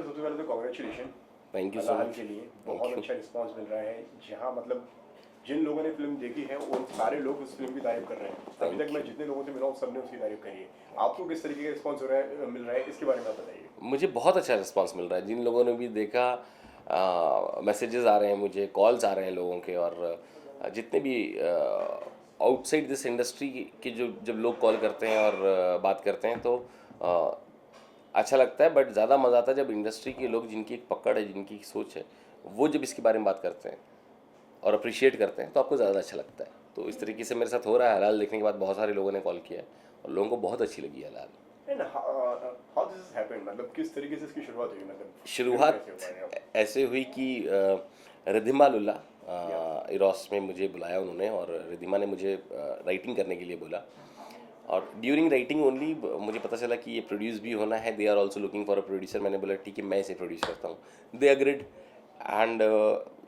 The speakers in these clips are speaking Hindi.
सबसे पहले तो congratulation thank you so Allah much. के लिए थैंक बहुत यू। अच्छा रिस्पांस मिल रहा है। जहाँ मतलब जिन लोगों ने फिल्म देखी है उन सारे लोग उस फिल्म की तारीफ कर रहे हैं। अभी तक थैंक मैं यू। जितने लोगों से मिला हूँ सबने उसकी तारीफ करी है। थैंक आपको किस तरीके का रिस्पांस हो रहा है मिल रहा है इसके बारे में आप बताइए। यू। मुझे बहुत अच्छा रिस्पांस मिल रहा है, जिन लोगों ने भी देखा, मैसेजेस आ रहे हैं मुझे, कॉल्स आ रहे हैं लोगों के, और जितने भी आउटसाइड दिस इंडस्ट्री के जो जब लोग कॉल करते हैं और बात करते हैं तो अ, अच्छा लगता है। बट ज़्यादा मज़ा आता है जब इंडस्ट्री के लोग, जिनकी एक पकड़ है, जिनकी एक सोच है, वो जब इसके बारे में बात करते हैं और अप्रिशिएट करते हैं तो आपको ज़्यादा अच्छा लगता है। तो इस तरीके से मेरे साथ हो रहा है। हलाल देखने के बाद बहुत सारे लोगों ने कॉल किया है और लोगों को बहुत अच्छी लगी है हलाल। एंड हाउ दिस हैपेंड, मतलब किस तरीके से इसकी शुरुआत हुई, मतलब शुरू शुरुआत कैसे हुआ है आप? ऐसे हुई कि रिद्धिमा लुल्ला या इरोस में मुझे बुलाया उन्होंने, और रिद्धिमा ने मुझे राइटिंग करने के लिए बोला। और ड्यूरिंग राइटिंग ओनली मुझे पता चला कि ये प्रोड्यूस भी होना है, they are also looking for a producer. मैंने बोला ठीक है, मैं इसे प्रोड्यूस करता हूँ। They agreed, and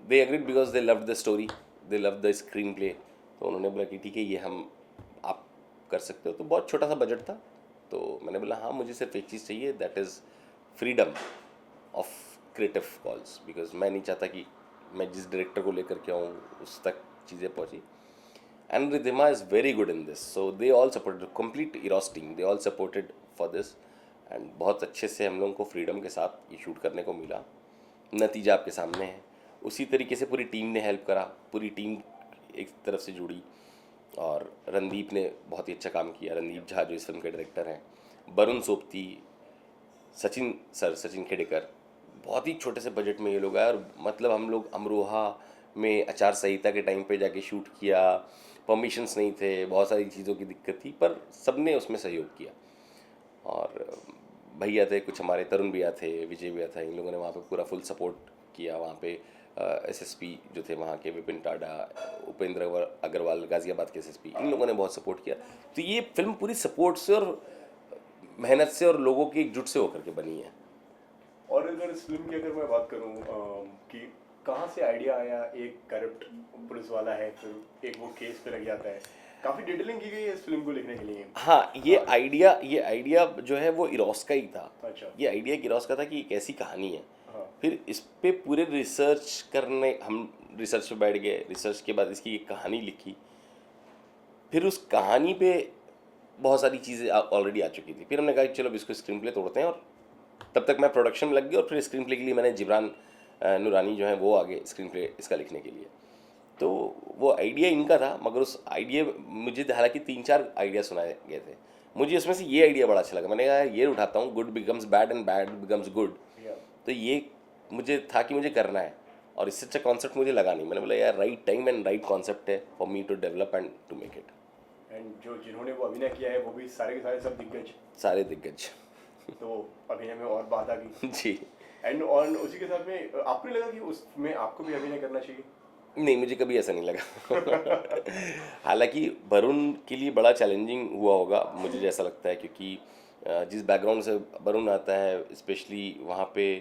they agreed because they love the story, they love the screenplay. तो उन्होंने बोला कि ठीक है, ये हम आप कर सकते हो। तो बहुत छोटा सा बजट था, तो मैंने बोला हाँ, मुझे सिर्फ एक चीज़ चाहिए, that is freedom of creative calls. Because मैं नहीं चाहता कि मैं जिस डायरेक्टर को लेकर के आऊँ उस तक चीज़ें पहुँची। And Ridhima is very good in this, so they all supported, complete Eros team, they all supported for this, and बहुत अच्छे से हम लोगों को फ्रीडम के साथ ये शूट करने को मिला। नतीजा आपके सामने है। उसी तरीके से पूरी टीम ने हेल्प करा, पूरी टीम एक तरफ से जुड़ी, और रणदीप ने बहुत ही अच्छा काम किया। रणदीप झा जो इस फिल्म के डायरेक्टर हैं, वरुण सोपती, सचिन सर, सचिन खेडेकर, बहुत ही छोटे से बजट में ये लोग आए। और मतलब हम लोग अमरोहा में आचार संहिता के टाइम पे जाके शूट किया, परमिशंस नहीं थे, बहुत सारी चीज़ों की दिक्कत थी, पर सबने उसमें सहयोग किया। और भैया थे कुछ हमारे, तरुण भैया थे, विजय भैया था, इन लोगों ने वहाँ पे पूरा फुल सपोर्ट किया। वहाँ पे एसएसपी जो थे वहाँ के, विपिन टाडा, उपेंद्र अग्रवाल गाज़ियाबाद के एसएसपी, इन लोगों ने बहुत सपोर्ट किया। तो ये फिल्म पूरी सपोर्ट से और मेहनत से और लोगों की एकजुट से होकर के बनी है। और अगर इस फिल्म की अगर मैं बात करूं कि कहाँ से आइडिया आया, एक करप्ट पुलिस वाला है, फिर एक वो केस पे लग जाता है, काफ़ी डिटेलिंग की गई है इस फिल्म को लिखने के लिए। हाँ, ये आइडिया जो है वो इरोस का ही था। अच्छा। ये आइडिया इरोस का था कि एक ऐसी कहानी है। हाँ। फिर इस पे पूरे रिसर्च करने, हम रिसर्च पे बैठ गए। रिसर्च के बाद इसकी एक कहानी लिखी। फिर उस कहानी पे बहुत सारी चीज़ें ऑलरेडी आ चुकी थी। फिर हमने कहा कि चलो अब इसको स्क्रीन प्ले तोड़ते हैं, और तब तक मैं प्रोडक्शन में लग गया। और फिर स्क्रीन प्ले के लिए मैंने जिब्रान नूरानी जो है वो आगे स्क्रीन प्ले इसका लिखने के लिए। तो वो आइडिया इनका था, मगर उस आइडिया मुझे हालांकि 3-4 आइडिया सुनाए गए थे, मुझे उसमें से ये आइडिया बड़ा अच्छा लगा। मैंने कहा यार ये उठाता हूँ, good becomes bad and bad becomes good. या तो ये मुझे था कि मुझे करना है, और इससे अच्छा कॉन्सेप्ट मुझे लगा नहीं। मैंने बोला यार right time and right concept है for me to develop and to make it. And जो जिन्होंने वो अभिनय किया है वो भी सारे के सारे सब दिग्गज, सारे दिग्गज। तो अभिनय में और बात आ गई। जी। एंड और उसी के साथ में आपको नहीं लगा कि उसमें आपको भी अभिनय करना चाहिए? नहीं, मुझे कभी ऐसा नहीं लगा। हालांकि वरुण के लिए बड़ा चैलेंजिंग हुआ होगा, मुझे जैसा लगता है, क्योंकि जिस बैकग्राउंड से वरुण आता है, स्पेशली वहाँ पे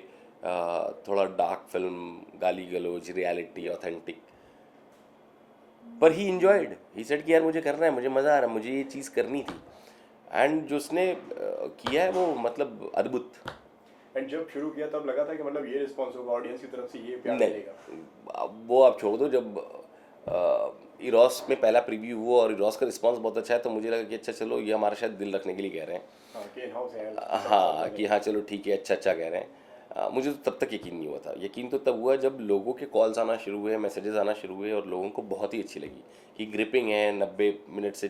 थोड़ा डार्क फिल्म, गाली गलौज, रियलिटी, ऑथेंटिक, पर ही इंजॉयड। ही सेड कि यार मुझे करना है, मुझे मज़ा आ रहा है, मुझे ये चीज़ करनी थी। एंड जो उसने किया है वो मतलब अद्भुत। एंड जब शुरू किया तब लगा था कि मतलब ये रिस्पॉन्स होगा ऑडियंस की तरफ से, ये प्यार नहीं, मिलेगा? वो आप छोड़ दो। जब इरोस में पहला प्रीव्यू हुआ और इरोस का रिस्पांस बहुत अच्छा है, तो मुझे लगा कि अच्छा चलो, ये हमारा शायद दिल रखने के लिए कह रहे हैं। हाँ कि इन हाउस है हाँ, कि हाँ चलो ठीक है, अच्छा अच्छा कह रहे हैं। मुझे तो तब तक यकीन नहीं हुआ था। यकीन तो तब हुआ जब लोगों के कॉल्स आना शुरू हुए, मैसेजेस आना शुरू हुए, और लोगों को बहुत ही अच्छी लगी कि ग्रिपिंग है। 90 मिनट से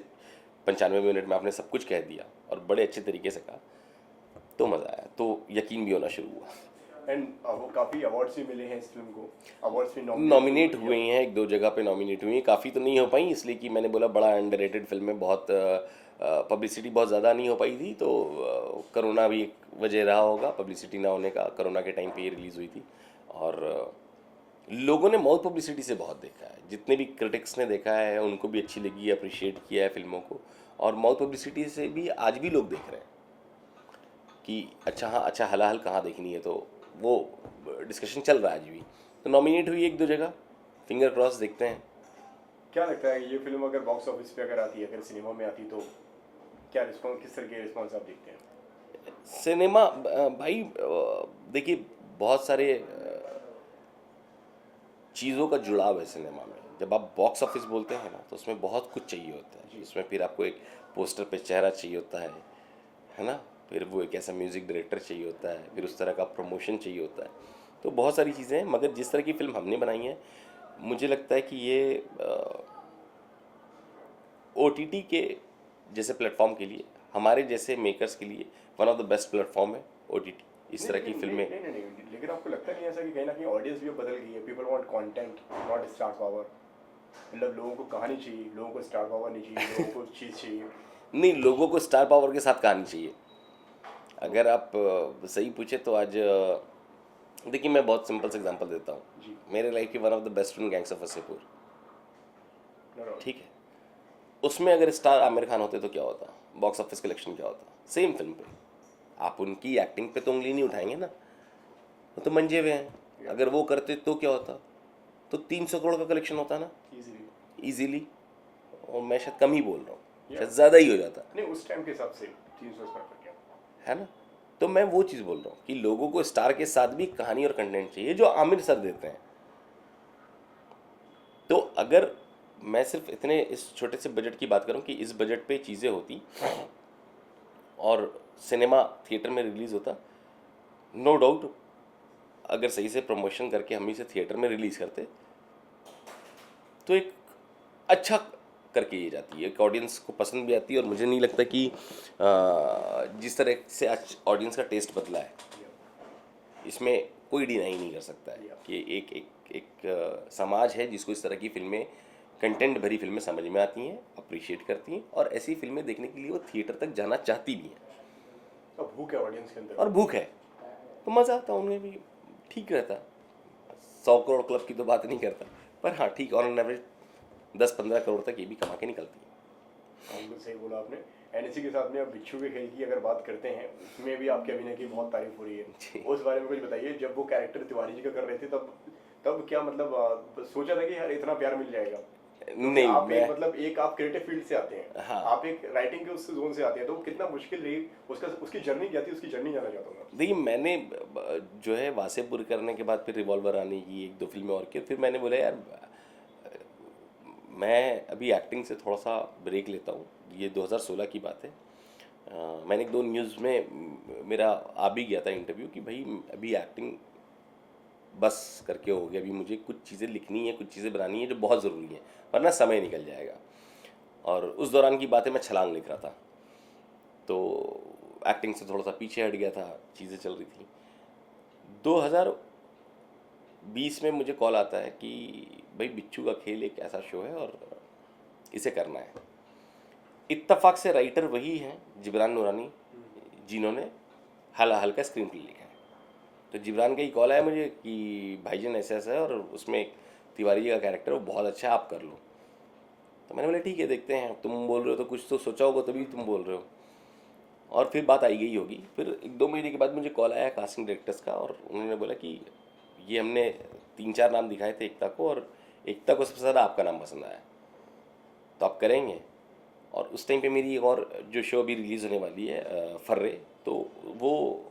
95 मिनट में आपने सब कुछ कह दिया और बड़े अच्छे तरीके से कहा, तो मज़ा आया, तो यकीन भी होना शुरू हुआ। एंड वो काफ़ी अवार्ड्स भी मिले हैं इस फिल्म को, अवार्ड्स भी नॉमिनेट हुई हुए हैं, 1-2 जगह पे नॉमिनेट हुई हैं। काफ़ी तो नहीं हो पाई, इसलिए कि मैंने बोला बड़ा अंडररेटेड फिल्म है, बहुत पब्लिसिटी बहुत ज़्यादा नहीं हो पाई थी। तो कोरोना भी एक वजह रहा होगा पब्लिसिटी ना होने का। कोरोना के टाइम पे ये रिलीज़ हुई थी, और लोगों ने माउथ पब्लिसिटी से बहुत देखा है। जितने भी क्रिटिक्स ने देखा है उनको भी अच्छी लगी, अप्रिशिएट किया है फिल्मों को, और माउथ पब्लिसिटी से भी आज भी लोग देख रहे हैं कि अच्छा हाँ, अच्छा हलाहल कहाँ देखनी है। तो वो डिस्कशन चल रहा है आज भी। तो नॉमिनेट हुई 1-2 जगह, फिंगर क्रॉस, देखते हैं। क्या लगता है ये फिल्म अगर बॉक्स ऑफिस पे अगर आती है, अगर सिनेमा में आती, तो क्या रिस्पॉन्स, किस तरह के रिस्पॉन्स आप देखते हैं? सिनेमा भाई देखिए, बहुत सारे चीज़ों का जुड़ाव है सिनेमा में। जब आप बॉक्स ऑफिस बोलते हैं ना तो उसमें बहुत कुछ चाहिए होता है। उसमें फिर आपको एक पोस्टर पे चेहरा चाहिए होता है ना, फिर वो एक ऐसा म्यूज़िक डायरेक्टर चाहिए होता है, फिर उस तरह का प्रमोशन चाहिए होता है। तो बहुत सारी चीज़ें हैं, मगर जिस तरह की फ़िल्म हमने बनाई है मुझे लगता है कि ये OTT के जैसे प्लेटफॉर्म के लिए, हमारे जैसे मेकर्स के लिए one of the best platform है OTT। इस तरह की फिल्में। नहीं, लेकिन आपको लगता नहीं ऐसा कि कहीं ना कहीं ऑडियंस भी अब बदल गई है? People want content, not star power. मतलब लोगों को कहानी चाहिए, लोगों को स्टार पावर नहीं चाहिए, लोगों को चीज़ चाहिए। नहीं, लोगों को स्टार पावर के साथ कहानी चाहिए। अगर आप सही पूछे तो आज देखिए, मैं बहुत सिंपल से एग्जांपल देता हूँ। जी। मेरे लाइफ की one of the best friend gangs of Wasseypur, No, no. ठीक है, उसमें अगर स्टार आमिर खान होते तो क्या होता, बॉक्स ऑफिस कलेक्शन क्या होता? सेम फिल्म पे आप उनकी एक्टिंग पे तो उंगली नहीं उठाएंगे ना, वो तो मंजे हुए हैं। अगर वो करते तो क्या होता? तो 300 करोड़ का कलेक्शन होता ना Easily. इजीली। और मैं शायद कम ही बोल रहा हूँ, Yeah. शायद ज़्यादा ही हो जाता, नहीं, उस टाइम के हिसाब से 300 परफेक्ट क्या? है ना। तो मैं वो चीज़ बोल रहा हूँ कि लोगों को स्टार के साथ भी कहानी और कंटेंट चाहिए जो आमिर सर देते हैं। तो अगर मैं सिर्फ इतने इस छोटे से बजट की बात करूं कि इस बजट पे चीज़ें होती और सिनेमा थिएटर में रिलीज़ होता, नो डाउट अगर सही से प्रमोशन करके हम इसे थिएटर में रिलीज़ करते तो एक अच्छा करके ये जाती है, एक ऑडियंस को पसंद भी आती है। और मुझे नहीं लगता कि जिस तरह से आज ऑडियंस का टेस्ट बदला है, इसमें कोई डिनाई नहीं कर सकता है कि एक एक एक समाज है जिसको इस तरह की फिल्में, कंटेंट भरी फिल्में समझ में आती हैं, अप्रिशिएट करती हैं, और ऐसी फिल्में देखने के लिए वो थिएटर तक जाना चाहती भी हैं। अब भूख है ऑडियंस के अंदर। और भूख है तो मज़ा आता उनमें भी, ठीक रहता। 100 करोड़ क्लब की तो बात नहीं करता, पर हाँ ठीक, ऑन एन एवरेज 10-15 करोड़ तक ये भी कमा के निकलती है। बिल्कुल सही बोला आपने। एंड इसी के साथ में अब बिच्छू के खेल की अगर बात करते हैं, उसमें भी आपके अभिनय की बहुत तारीफ हो रही है। उस बारे में कुछ बताइए। जब वो कैरेक्टर तिवारी जी का कर रहे थे तब क्या मतलब सोचा था कि यार इतना प्यार मिल जाएगा? नहीं, आप मैं एक मतलब एक आप क्रिएटिव फील्ड से आते हैं, हाँ। आप एक राइटिंग के उस जोन से आते हैं, तो वो कितना मुश्किल रही उसकी जर्नी क्या थी? उसकी जर्नी जानना चाहता हूँ मैं। देखिए, मैंने जो है वासेपुर करने के बाद फिर रिवॉल्वर आने की 1-2 फिल्में और की, फिर मैंने बोला यार मैं अभी एक्टिंग से थोड़ा सा ब्रेक लेता हूँ। ये 2016 की बात है। मैंने 1-2 न्यूज़ में मेरा आ भी गया था इंटरव्यू कि भाई अभी एक्टिंग बस करके हो गया, अभी मुझे कुछ चीज़ें लिखनी है, कुछ चीज़ें बनानी है जो बहुत ज़रूरी है, वरना समय निकल जाएगा। और उस दौरान की बातें मैं छलांग लिख रहा था, तो एक्टिंग से थोड़ा सा पीछे हट गया था, चीज़ें चल रही थी। 2020 में मुझे कॉल आता है कि भाई बिच्छू का खेल एक ऐसा शो है और इसे करना है। इत्तेफाक से राइटर वही हैं जिब्रान नूरानी, जिन्होंने हल्का स्क्रीन प्ले लिखा है। तो जिब्रान का ही कॉल आया मुझे कि भाईजान ऐसा ऐसा है और उसमें एक तिवारी जी का कैरेक्टर वो बहुत अच्छा है, आप कर लो। तो मैंने बोला ठीक है, देखते हैं, तुम बोल रहे हो तो कुछ तो सोचा होगा तभी तुम बोल रहे हो। और फिर बात आई गई होगी। फिर 1-2 महीने के बाद मुझे कॉल आया कास्टिंग डायरेक्टर्स का, और उन्होंने बोला कि ये हमने 3-4 नाम दिखाए थे एकता को, और एकता को सबसे ज़्यादा आपका नाम पसंद आया, तो आप करेंगे। और उस टाइम पे मेरी एक और जो शो अभी रिलीज़ होने वाली है फर्रे, तो वो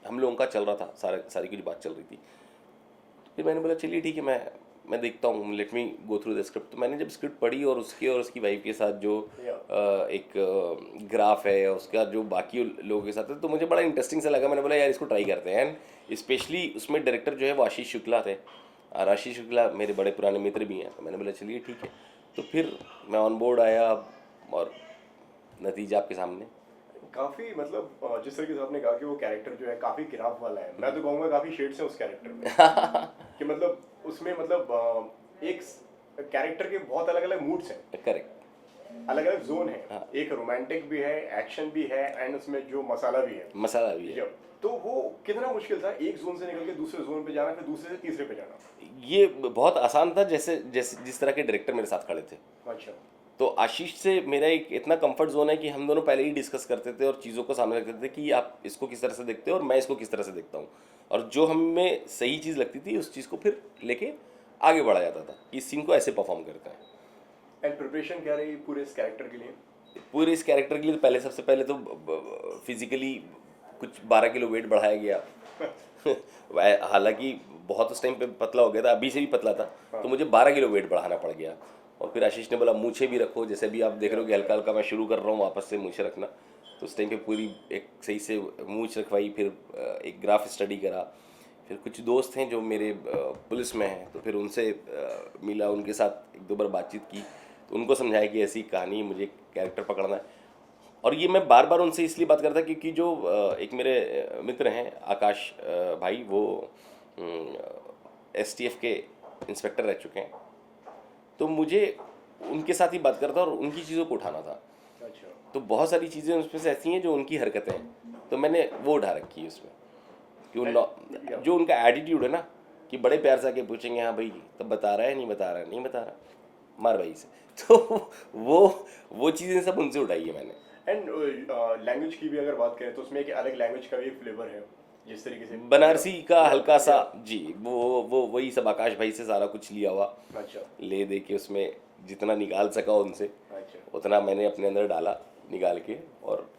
हम लोगों का चल रहा था, सारी कुछ बात चल रही थी। फिर मैंने बोला चलिए ठीक है, मैं देखता हूँ, let me go through the script. तो मैंने जब स्क्रिप्ट पढ़ी और उसकी वाइफ के साथ जो एक ग्राफ है, उसका जो बाकी लोगों के साथ है, तो मुझे बड़ा इंटरेस्टिंग सा लगा। मैंने बोला यार इसको ट्राई करते हैं। एंड स्पेशली उसमें डायरेक्टर जो है वो आशीष शुक्ला थे, और आशीष शुक्ला मेरे बड़े पुराने मित्र भी हैं। तो मैंने बोला चलिए ठीक है। तो फिर मैं ऑन बोर्ड आया और नतीजा आपके सामने। काफी मतलब जिस तरीके से आपने कहा कि वो कैरेक्टर जो है काफी गिराव वाला है, मैं तो कहूँगा काफी शेड्स हैं उस कैरेक्टर में। कि मतलब उसमें मतलब एक कैरेक्टर के बहुत अलग अलग मूड्स हैं, करेक्ट, अलग अलग जोन है। हाँ। एक रोमांटिक भी है, एक्शन भी है, एंड उसमें जो मसाला भी है, मसाला भी है। जब तो वो कितना मुश्किल था एक जोन से निकल के दूसरे जोन पे जाना, फिर दूसरे से तीसरे पे जाना। ये बहुत आसान था, जैसे जैसे जिस तरह के डायरेक्टर मेरे साथ खड़े थे। अच्छा। तो आशीष से मेरा एक इतना कंफर्ट जोन है कि हम दोनों पहले ही डिस्कस करते थे और चीज़ों को सामने रखते थे कि आप इसको किस तरह से देखते हो और मैं इसको किस तरह से देखता हूँ, और जो हमें सही चीज़ लगती थी उस चीज़ को फिर लेके आगे बढ़ा जाता था कि इस सीन को ऐसे परफॉर्म करते हैं। एंड प्रिपरेशन क्या रही पूरे इस कैरेक्टर के लिए? पूरे इस कैरेक्टर के लिए तो सबसे पहले तो फिजिकली कुछ 12 किलो वेट बढ़ाया गया, हालांकि बहुत उस टाइम पे पतला हो गया था, अभी से भी पतला था, तो मुझे 12 किलो वेट बढ़ाना पड़ गया। और फिर आशीष ने बोला मूछें भी रखो, जैसे भी आप देख रहे हो कि हल्का हल्का मैं शुरू कर रहा हूँ वापस से मूछें रखना। तो उस टाइम पे पूरी एक सही से मूछ रखवाई, फिर एक ग्राफ स्टडी करा। फिर कुछ दोस्त हैं जो मेरे पुलिस में हैं, तो फिर उनसे मिला, उनके साथ एक दो बार बातचीत की, तो उनको समझाया कि ऐसी कहानी मुझे कैरेक्टर पकड़ना है। और ये मैं बार बार उनसे इसलिए बात करता क्योंकि जो एक मेरे मित्र हैं आकाश भाई, वो STF के इंस्पेक्टर रह चुके हैं, तो मुझे उनके साथ ही बात करता और उनकी चीज़ों को उठाना था। अच्छा। तो बहुत सारी चीज़ें उसमें से ऐसी हैं जो उनकी हरकतें हैं, तो मैंने वो उठा रखी है उसमें कि जो उनका एटीट्यूड है ना, कि बड़े प्यार से आके पूछेंगे हाँ भाई तब बता रहा है, नहीं बता रहा है, नहीं बता रहा, मार भाई से। तो वो चीज़ें सब उनसे उठाई है मैंने। एंड लैंग्वेज की भी अगर बात करें तो उसमें एक अलग लैंग्वेज का भी एक फ्लेवर है, जिस तरीके से बनारसी का हल्का सा जी, वो वही सब आकाश भाई से सारा कुछ लिया हुआ, अच्छा ले दे के उसमें जितना निकाल सका उनसे अच्छा। उतना मैंने अपने अंदर डाला निकाल के। और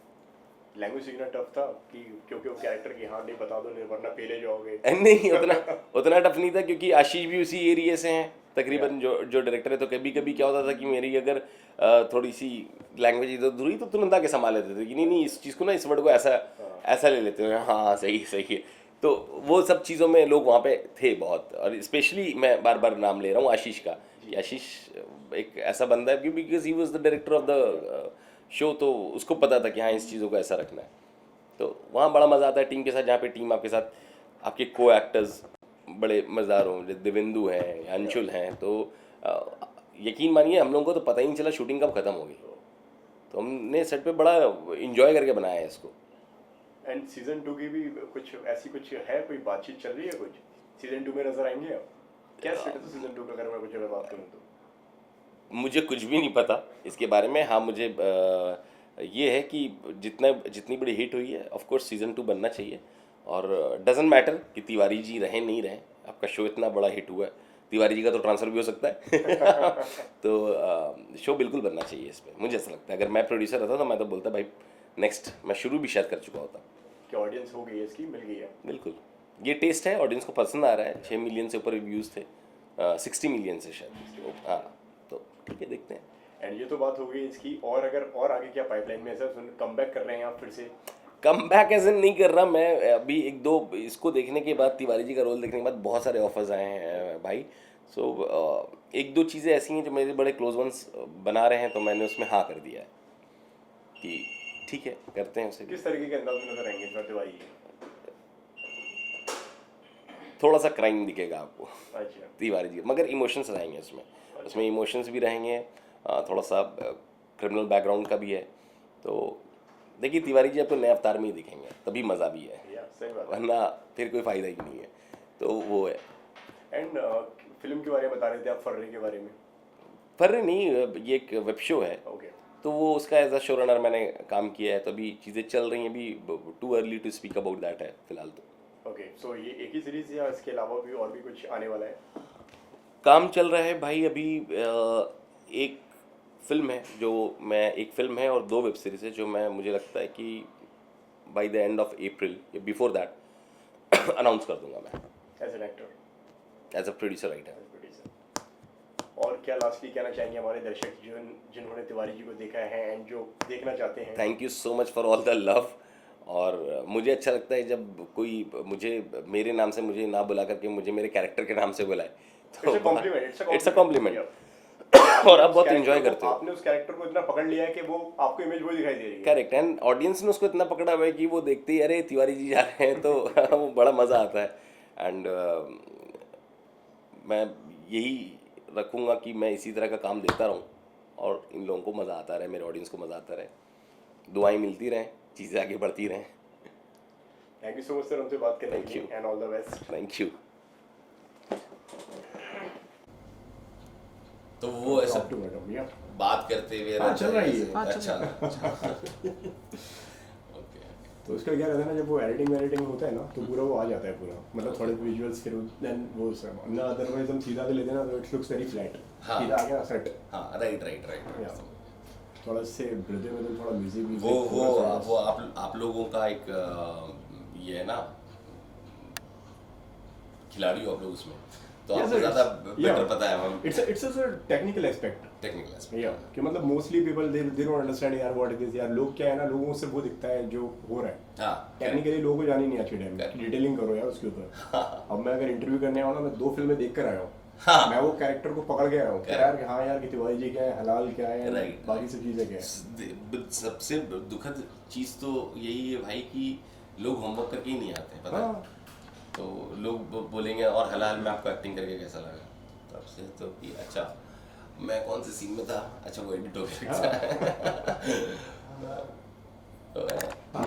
लैंग्वेज सीखना टफ था कि क्योंकि वो कैरेक्टर की हाँ नहीं बता दो नहीं वरना पेले जाओगे। नहीं उतना टफ नहीं था, क्योंकि आशीष भी उसी एरिया से हैं तकरीबन, जो डायरेक्टर है। तो कभी कभी क्या होता था कि मेरी अगर थोड़ी सी लैंग्वेज इधर उधर हुई तो तुरंत आके संभाल लेते थे कि नहीं इस चीज़ को ना, इस वर्ड को ऐसा ले लेते हैं, हाँ सही सही है। तो वो सब चीज़ों में लोग वहाँ पे थे बहुत। और स्पेशली मैं बार बार नाम ले रहा हूँ आशीष का, कि आशीष एक ऐसा बंदा है because he was the director of the show, तो उसको पता था कि हाँ इस चीज़ों को ऐसा रखना है। तो वहाँ बड़ा मज़ा आता है टीम के साथ, जहाँ पे टीम आपके साथ आपके को एक्टर्स बड़े मज़ेदार हों, जैसे देवेंदु हैं, अंशुल हैं। तो यकीन मानिए हम लोगों को तो पता ही नहीं चला शूटिंग कब ख़त्म होगी। तो हमने सेट पे बड़ा इंजॉय करके बनाया है इसको। एंड सीजन 2 की भी कुछ ऐसी कुछ है, कोई बातचीत चल रही है, कुछ सीजन 2 में नजर आएंगे आप? क्या स्टेटस है सीजन 2 का अगर मैं कुछ अगर बात करूँ तो? मुझे कुछ भी नहीं पता इसके बारे में। हाँ मुझे ये है कि जितनी बड़ी हिट हुई है ऑफ कोर्स सीज़न 2 बनना चाहिए। और डजेंट मैटर कि तिवारी जी रहें नहीं रहें, आपका शो इतना बड़ा हिट हुआ है, तिवारी जी का तो ट्रांसफ़र भी हो सकता है। तो शो बिल्कुल बनना चाहिए इस पर, मुझे ऐसा लगता है। अगर मैं प्रोड्यूसर रहता तो मैं तो बोलता भाई नेक्स्ट, मैं शुरू भी शायद कर चुका होता। क्या ऑडियंस हो गई है इसकी, मिल गई है? बिल्कुल, ये टेस्ट है, ऑडियंस को पसंद आ रहा है। 6 मिलियन से ऊपर रिव्यूज़ थे, 60 मिलियन से शायद। हाँ तो ठीक है, देखते हैं। एंड ये तो बात हो गई इसकी, और अगर और आगे क्या पाइपलाइन में ऐसा कम बैक कर रहे हैं आप फिर से? कम बैक एज नहीं कर रहा मैं अभी, एक दो इसको देखने के बाद, तिवारी जी का रोल देखने के बाद बहुत सारे ऑफर्स आए हैं भाई। सो एक दो चीज़ें ऐसी हैं जो मेरे बड़े क्लोज वंस बना रहे हैं, तो मैंने उसमें हाँ कर दिया है कि ठीक है करते हैं उसे। किस तरीके के अंदाज में नजर आएंगे इसमें तिवारी जी? थोड़ा सा क्राइम दिखेगा आपको अच्छा तिवारी जी, मगर इमोशंस रहेंगे उसमें इमोशंस भी रहेंगे, थोड़ा सा क्रिमिनल बैकग्राउंड का भी है। तो देखिए तिवारी जी आपको नए अवतार में ही दिखेंगे, तभी मज़ा भी है, या सही बात है। वरना फिर कोई फ़ायदा ही नहीं है। तो वो है। एंड फिल्म के बारे में बता रहे थे आप, फर्रे के बारे में? फर्रे नहीं, ये एक वेब शो है, ओके तो वो उसका एज अ शो रनर मैंने काम किया है। तो अभी चीज़ें चल रही हैं, अभी too early to speak about that है फिलहाल। तो ओके, सो ये एक ही सीरीज या इसके अलावा भी और भी कुछ आने वाला है? काम चल रहा है भाई अभी। एक फिल्म है जो मैं, एक फिल्म है और 2 वेब सीरीज है जो मुझे लगता है कि by the end of April या बिफोर दैट अनाउंस कर दूंगा मैं, as an actor, as a producer writer. और क्या लास्टली कहना चाहेंगे हमारे दर्शक जिन्होंने तिवारी जी को देखा है एंड जो देखना चाहते हैं? Thank you so much for all the love. और मुझे अच्छा लगता है जब कोई मुझे मेरे नाम से मुझे ना बुला करके मुझे मेरे कैरेक्टर के नाम से बुलाए, तो इट्स अ कॉम्प्लीमेंट। और आप बहुत एंजॉय करते हो। आपने उस कैरेक्टर को इतना पकड़ लिया है कि वो आपको इमेज वो दिखाई दे रही है। करेक्ट, एंड ऑडियंस ने उसको इतना पकड़ा हुआ है कि वो देखते ही अरे तिवारी जी जा रहे हैं, तो वो बड़ा मज़ा आता है। एंड मैं यही रखूँगा कि मैं इसी तरह का काम देता रहूँ और इन लोगों को मज़ा आता रहे, मेरे ऑडियंस को मज़ा आता रहे, दुआएं मिलती रहें, चीज़ें आगे बढ़ती रहें। Thank you so much sir हमसे बात करने Thank के लिए, you. And all the best. Thank you. तो वो ऐसा बात करते हुए हाँ, चल रही है। हाँ, चल अच्छा रहा ओके। तो उसका क्या रहता है ना, जब वो एडिटिंग होता है ना तो पूरा वो आ जाता है पूरा, मतलब थोड़े विजुअल्स फिर देन वो सब ना, अदरवाइज हम सीधा से लेते हैं ना तो इट लुक्स वेरी फ्लैट। हाँ। सीधा आ गया सेट। हाँ राइट। थोड़ा से ब्रदर में थोड़ा म्यूजिक वो आप लोगों का एक ये है ना, खिलाड़ी हो आप लोग उसमें, तो Yes, आपको sir, ज़्यादा yeah. बेटर पता है हम It's a technical aspect. Technical aspect. Yeah, कि मतलब mostly people they don't understand यार व्हाट इट इज यार, लोग क्या है ना, लोगों से वो दिखता है जो हो रहा है। हाँ टेक्निकली लोगों को जानी नहीं आज के टाइम में Correct. कि डिटेलिंग करो यार उसके ऊपर। हाँ अब मैं अगर इंटरव्यू करने आऊँ ना, मैं 2 फिल्में देख कर आया हूँ, हाँ मैं वो कैरेक्टर को पकड़ के आया हूँ कि Correct. यार कि हाँ यार कि तिवारी जी क्या है, हलाल क्या है, Right. बाकी सब चीज़ें क्या है। सबसे दुखद चीज़ तो यही है भाई कि लोग होमवर्क करके ही नहीं आते, पता है? हाँ तो लोग बोलेंगे और हलाल में आपको एक्टिंग करके कैसा लगा, तब से तो कि अच्छा मैं कौन से सीन में था, अच्छा वो एडिट हो गया। हाँ। तो